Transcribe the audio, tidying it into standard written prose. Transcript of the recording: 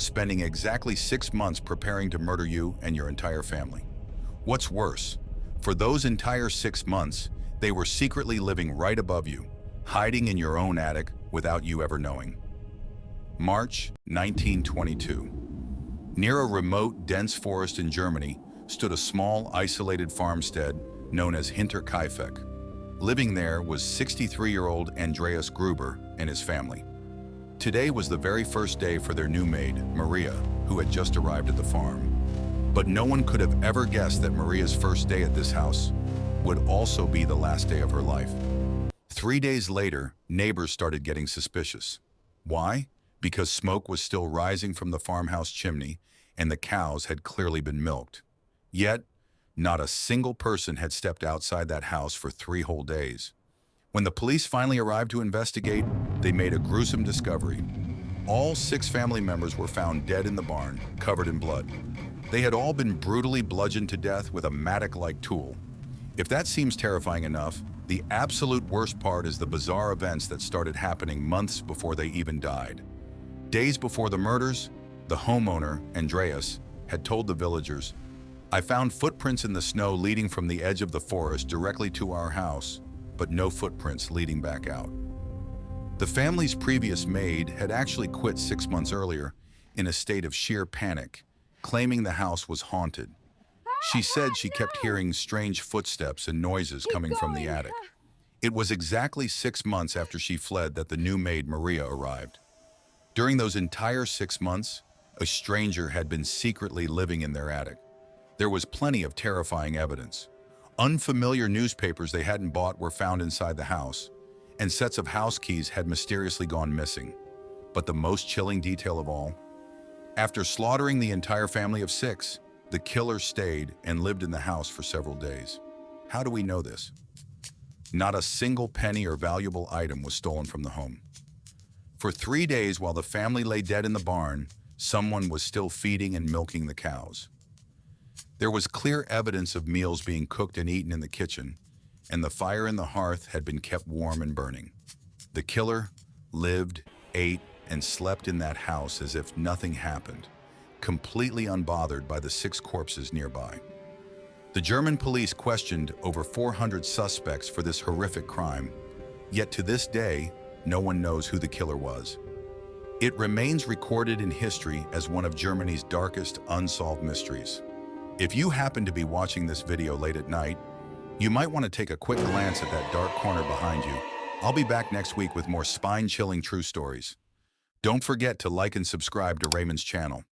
spending exactly 6 months preparing to murder you and your entire family. What's worse, for those entire 6 months, they were secretly living right above you, hiding in your own attic without you ever knowing. March 1922. Near a remote, dense forest in Germany stood a small, isolated farmstead known as Hinterkaifeck. Living there was 63-year-old Andreas Gruber and his family. Today was the very first day for their new maid, Maria, who had just arrived at the farm. But no one could have ever guessed that Maria's first day at this house would also be the last day of her life. 3 days later, neighbors started getting suspicious. Why? Because smoke was still rising from the farmhouse chimney and the cows had clearly been milked. Yet, not a single person had stepped outside that house for 3 whole days. When the police finally arrived to investigate, they made a gruesome discovery. All 6 family members were found dead in the barn, covered in blood. They had all been brutally bludgeoned to death with a mattock-like tool. If that seems terrifying enough, the absolute worst part is the bizarre events that started happening months before they even died. Days before the murders, the homeowner, Andreas, had told the villagers, "I found footprints in the snow leading from the edge of the forest directly to our house, but no footprints leading back out." The family's previous maid had actually quit 6 months earlier in a state of sheer panic, claiming the house was haunted. She said she kept hearing strange footsteps and noises coming from the attic. It was exactly 6 months after she fled that the new maid, Maria, arrived. During those entire 6 months, a stranger had been secretly living in their attic. There was plenty of terrifying evidence. Unfamiliar newspapers they hadn't bought were found inside the house, and sets of house keys had mysteriously gone missing. But the most chilling detail of all, after slaughtering the entire family of 6, the killer stayed and lived in the house for several days. How do we know this? Not a single penny or valuable item was stolen from the home. For 3 days while the family lay dead in the barn, someone was still feeding and milking the cows. There was clear evidence of meals being cooked and eaten in the kitchen, and the fire in the hearth had been kept warm and burning. The killer lived, ate, and slept in that house as if nothing happened, completely unbothered by the 6 corpses nearby. The German police questioned over 400 suspects for this horrific crime, yet to this day, no one knows who the killer was. It remains recorded in history as one of Germany's darkest unsolved mysteries. If you happen to be watching this video late at night, you might want to take a quick glance at that dark corner behind you. I'll be back next week with more spine-chilling true stories. Don't forget to like and subscribe to Raymond's channel.